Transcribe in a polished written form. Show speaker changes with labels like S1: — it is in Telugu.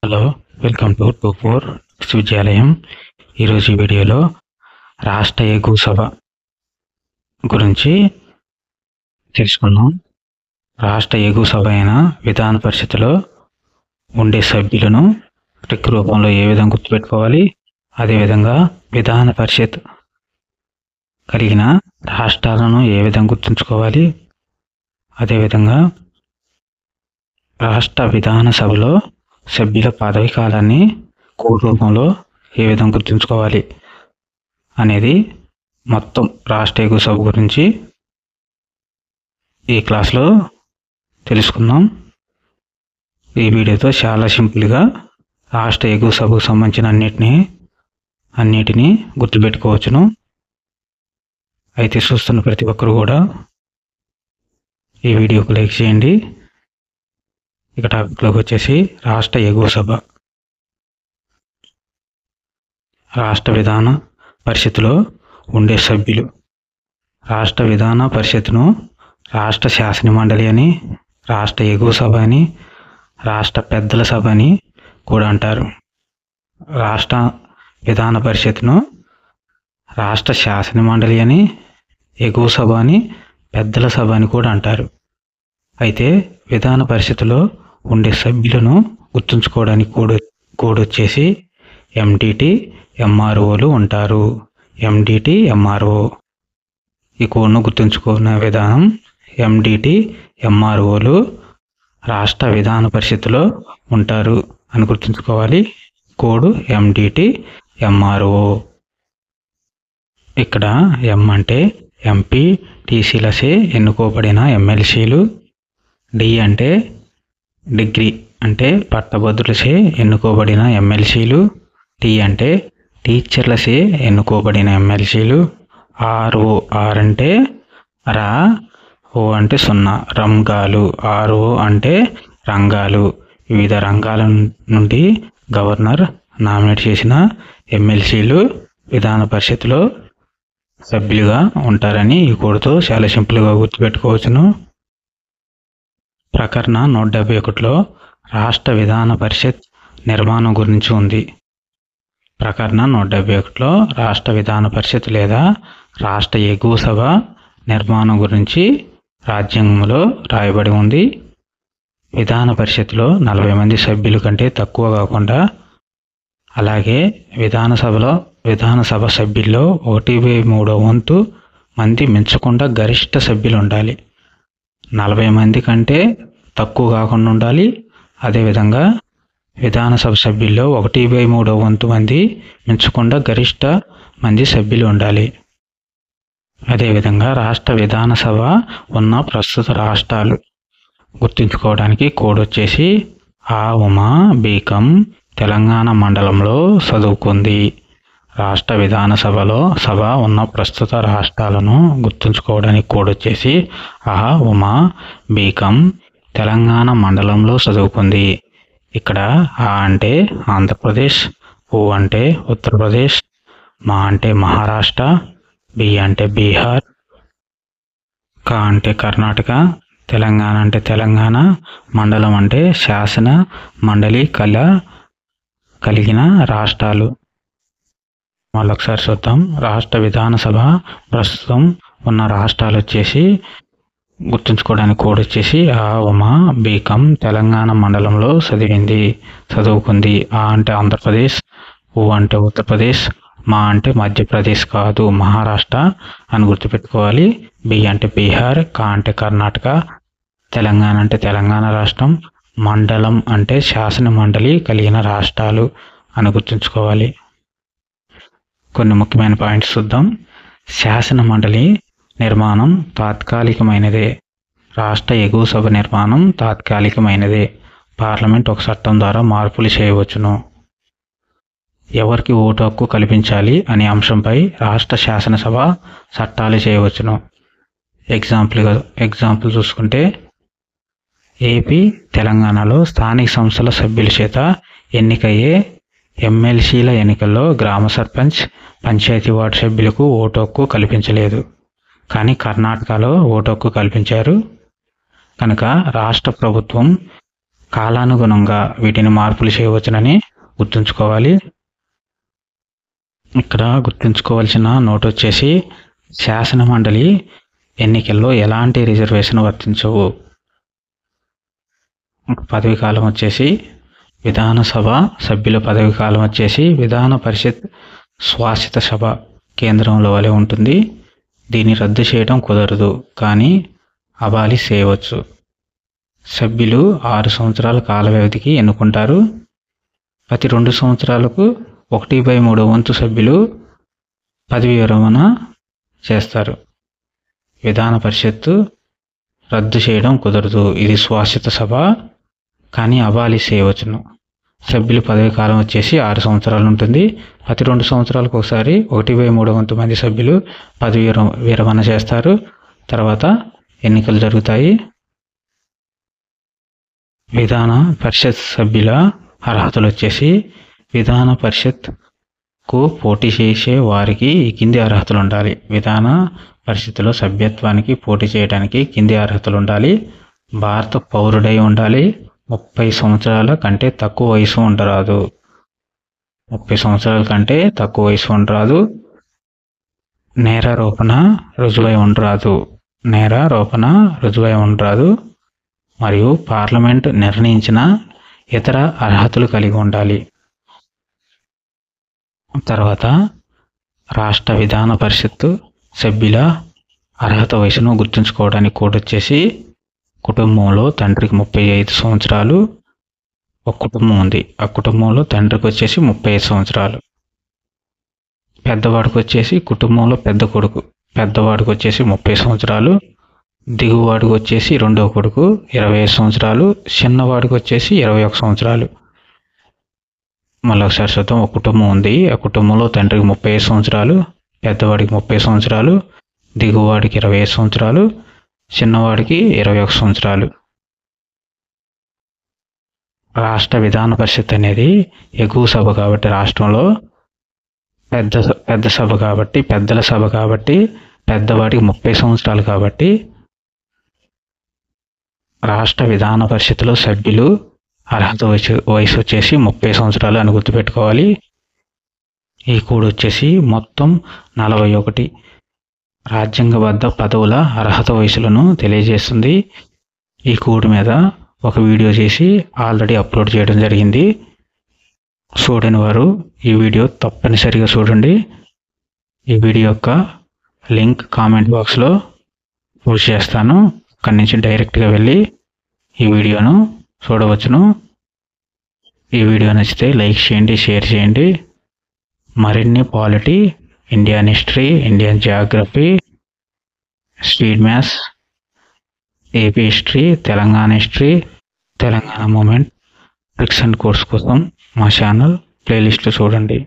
S1: హలో, వెల్కమ్ టు 24 విశ్వవిద్యాలయం. ఈరోజు ఈ వీడియోలో రాష్ట్ర ఎగువ సభ గురించి తెలుసుకుందాం. రాష్ట్ర ఎగువ సభ అయిన విధాన పరిషత్తులో ఉండే సభ్యులను ట్రిక్ రూపంలో ఏ విధంగా గుర్తుపెట్టుకోవాలి, అదేవిధంగా విధాన పరిషత్ కలిగిన రాష్ట్రాలను ఏ విధంగా గుర్తుంచుకోవాలి, అదేవిధంగా రాష్ట్ర విధాన సభలో సభ్యుల పదవి కాలాన్ని కోడ్ రూపంలో ఏ విధంగా గుర్తుంచుకోవాలి అనేది మొత్తం రాష్ట్ర ఎగువ సభ గురించి ఈ క్లాస్లో తెలుసుకుందాం. ఈ వీడియోతో చాలా సింపుల్గా రాష్ట్ర ఎగువ సభకు సంబంధించిన అన్నిటినీ గుర్తుపెట్టుకోవచ్చును. అయితే చూస్తున్న ప్రతి ఒక్కరు కూడా ఈ వీడియోకు లైక్ చేయండి. ఇక టాపిక్లోకి వచ్చేసి రాష్ట్ర ఎగువ సభ. రాష్ట్ర విధాన పరిషత్తులో ఉండే సభ్యులు. రాష్ట్ర విధాన పరిషత్తును రాష్ట్ర శాసన మండలి అని, రాష్ట్ర ఎగువ సభ అని, రాష్ట్ర పెద్దల సభ అని కూడా అంటారు. రాష్ట్ర విధాన పరిషత్తును రాష్ట్ర శాసన మండలి అని, ఎగువ సభ అని, పెద్దల సభ అని కూడా అంటారు. అయితే విధాన పరిషత్తులో ఉండే సభ్యులను గుర్తుంచుకోవడానికి కోడ్ వచ్చేసి ఎండిటి ఎంఆర్ఓలు ఉంటారు. ఎండిటి ఎంఆర్ఓ ఈ కోడ్ను గుర్తుంచుకునే విధానం ఎండిటి ఎంఆర్ఓలు రాష్ట్ర విధాన పరిషత్తులో ఉంటారు అని గుర్తుంచుకోవాలి. కోడ్ ఎండిటి ఎంఆర్ఓ. ఇక్కడ ఎం అంటే ఎంపీ టీసీలసే ఎన్నుకోబడిన ఎమ్మెల్సీలు, డి అంటే డిగ్రీ అంటే పట్టభద్రులసే ఎన్నుకోబడిన ఎమ్మెల్సీలు, టీ అంటే టీచర్లసే ఎన్నుకోబడిన ఎమ్మెల్సీలు, ఆర్ఓ ఆర్ అంటే రా, ఓ అంటే సున్నా రంగాలు, ఆర్ఓ అంటే రంగాలు. వివిధ రంగాల నుండి గవర్నర్ నామినేట్ చేసిన ఎమ్మెల్సీలు విధాన పరిషత్తులో సభ్యులుగా ఉంటారని ఈ కోడ్తో చాలా సింపుల్గా గుర్తుపెట్టుకోవచ్చును. ప్రకరణ 171లో రాష్ట్ర విధాన పరిషత్ నిర్మాణం గురించి ఉంది. ప్రకరణ 171లో రాష్ట్ర విధాన పరిషత్ లేదా రాష్ట్ర ఎగువ సభ నిర్మాణం గురించి రాజ్యాంగంలో రాయబడి ఉంది. విధాన పరిషత్లో 40 మంది సభ్యుల కంటే తక్కువ కాకుండా, అలాగే విధానసభ సభ్యుల్లో 1/3 వంతు మంది మించకుండా గరిష్ట సభ్యులు ఉండాలి. 40 మంది కంటే తక్కువ కాకుండా ఉండాలి. అదేవిధంగా విధానసభ సభ్యుల్లో 1/3 వంతు మంది మించకుండా గరిష్ట మంది సభ్యులు ఉండాలి. అదేవిధంగా రాష్ట్ర విధానసభ ఉన్న ప్రస్తుత రాష్ట్రాలు గుర్తుంచుకోవడానికి కోడ్ వచ్చేసి ఆ ఉమా బీకం తెలంగాణ మండలంలో చదువుకుంది. రాష్ట్ర సభ ఉన్న ప్రస్తుత రాష్ట్రాలను గుర్తుంచుకోవడానికి కోడ్ వచ్చేసి ఆ ఉమా బీకం తెలంగాణ మండలంలో చదువుకుంది. ఇక్కడ ఆ అంటే ఆంధ్రప్రదేశ్, ఓ అంటే ఉత్తరప్రదేశ్, మా అంటే మహారాష్ట్ర, బి అంటే బీహార్, క అంటే కర్ణాటక, తెలంగాణ అంటే తెలంగాణ, మండలం అంటే శాసన మండలి కలిగిన రాష్ట్రాలు. మళ్ళొకసారి చూద్దాం. రాష్ట్ర విధానసభ ప్రస్తుతం ఉన్న రాష్ట్రాలు వచ్చేసి గుర్తుంచుకోవడానికి కోడ్ వచ్చేసి ఆ ఉమా బీకం తెలంగాణ మండలంలో చదువుకుంది. ఆ అంటే ఆంధ్రప్రదేశ్, ఓ అంటే ఉత్తరప్రదేశ్, మా అంటే మధ్యప్రదేశ్ కాదు మహారాష్ట్ర అని గుర్తుపెట్టుకోవాలి. బి అంటే బీహార్, క అంటే కర్ణాటక, తెలంగాణ అంటే తెలంగాణ రాష్ట్రం, మండలం అంటే శాసన మండలి కలిగిన రాష్ట్రాలు అని గుర్తుంచుకోవాలి. కొన్ని ముఖ్యమైన పాయింట్స్ చూద్దాం. శాసన మండలి నిర్మాణం తాత్కాలికమైనదే. రాష్ట్ర ఎగువ సభ నిర్మాణం తాత్కాలికమైనదే. పార్లమెంట్ ఒక చట్టం ద్వారా మార్పులు చేయవచ్చును. ఎవరికి ఓటు హక్కు కల్పించాలి అనే అంశంపై రాష్ట్ర శాసనసభ చట్టాలు చేయవచ్చును. ఎగ్జాంపుల్ చూసుకుంటే ఏపీ, తెలంగాణలో స్థానిక సంస్థల సభ్యుల చేత ఎన్నికయ్యే ఎమ్మెల్సీల ఎన్నికల్లో గ్రామ సర్పంచ్, పంచాయతీ వార్డు సభ్యులకు ఓటు హక్కు కల్పించలేదు. కానీ కర్ణాటకలో ఓటు హక్కు కల్పించారు. కనుక రాష్ట్ర ప్రభుత్వం కాలానుగుణంగా వీటిని మార్పులు చేయవచ్చునని గుర్తుంచుకోవాలి. ఇక్కడ గుర్తుంచుకోవాల్సిన నోట్ వచ్చేసి శాసన మండలి ఎన్నికల్లో ఎలాంటి రిజర్వేషన్ వర్తించవు. పదవి కాలం వచ్చేసి విధానసభ సభ్యుల పదవి కాలం వచ్చేసి విధాన పరిషత్ శాసిత సభ కేంద్రంలో వలె ఉంటుంది. దీన్ని రద్దు చేయడం కుదరదు, కానీ అబాలి చేయవచ్చు. సభ్యులు 6 సంవత్సరాల కాల వ్యవధికి ఎన్నుకుంటారు. ప్రతి 2 సంవత్సరాలకు 1/3 వంతు సభ్యులు పదవి విరమణ చేస్తారు. విధాన పరిషత్తు రద్దు చేయడం కుదరదు, ఇది శాసిత సభ, కానీ అబాలి చేయవచ్చును. సభ్యుల పదవి కాలం వచ్చేసి 6 సంవత్సరాలు ఉంటుంది. ప్రతి 2 సంవత్సరాలకు ఒకసారి 1/3 వంతు మంది సభ్యులు పదవి విరమణ చేస్తారు. తర్వాత ఎన్నికలు జరుగుతాయి. విధాన పరిషత్ సభ్యుల అర్హతలు వచ్చేసి విధాన పరిషత్కు పోటీ చేసే వారికి ఈ కింది అర్హతలు ఉండాలి. విధాన పరిషత్తులో సభ్యత్వానికి పోటీ చేయడానికి కింది అర్హతలు ఉండాలి. భారత పౌరుడై ఉండాలి. 30 సంవత్సరాల కంటే తక్కువ వయసు ఉండరాదు. 30 సంవత్సరాల కంటే తక్కువ వయసు ఉండరాదు. నేరారోపణ రుజువై ఉండరాదు. మరియు పార్లమెంట్ నిర్ణయించిన ఇతర అర్హతలు కలిగి ఉండాలి. తర్వాత రాష్ట్ర విధాన పరిషత్తు సభ్యుల అర్హత వయసును గుర్తుంచుకోవడానికి కోడ్ వచ్చేసి కుటుంబంలో తండ్రికి 35 సంవత్సరాలు. ఒక కుటుంబం ఉంది, ఆ కుటుంబంలో తండ్రికి వచ్చేసి 35 సంవత్సరాలు. పెద్దవాడికి వచ్చేసి కుటుంబంలో పెద్ద కొడుకు, పెద్దవాడికి వచ్చేసి 30 సంవత్సరాలు. దిగువాడికి వచ్చేసి రెండో కొడుకు 25 సంవత్సరాలు. చిన్నవాడికి వచ్చేసి 21 సంవత్సరాలు. మళ్ళీ ఒకసారి చూద్దాం. ఒక కుటుంబం ఉంది, ఆ కుటుంబంలో తండ్రికి 35 సంవత్సరాలు, పెద్దవాడికి 30 సంవత్సరాలు, దిగువాడికి 25 సంవత్సరాలు, చిన్నవాడికి 21 సంవత్సరాలు. రాష్ట్ర విధాన పరిషత్ అనేది ఎగువ సభ కాబట్టి రాష్ట్రంలో పెద్ద సభ కాబట్టి, పెద్దల సభ కాబట్టి, పెద్దవాడికి 30 సంవత్సరాలు కాబట్టి రాష్ట్ర విధాన పరిషత్తులో సభ్యులు అర్హత వయసు వచ్చేసి 30 సంవత్సరాలు అని గుర్తుపెట్టుకోవాలి. ఈ కోడ్ వచ్చేసి మొత్తం 41 రాజ్యాంగబద్ధ పదవుల అర్హత వయసులను తెలియజేస్తుంది. ఈ కోడ్ మీద ఒక వీడియో చేసి ఆల్రెడీ అప్లోడ్ చేయడం జరిగింది. చూడని వారు ఈ వీడియో తప్పనిసరిగా చూడండి. ఈ వీడియో యొక్క లింక్ కామెంట్ బాక్స్లో పోస్ట్ చేస్తాను. అక్కడి నుంచి డైరెక్ట్గా వెళ్ళి ఈ వీడియోను చూడవచ్చును. ఈ వీడియో నచ్చితే లైక్ చేయండి, షేర్ చేయండి. మరిన్ని polity, Indian history, Indian geography, street maths, AP history, Telangana history, Telangana movement tricks and course కోసం మా ఛానల్ ప్లేలిస్ట్లో చూడండి.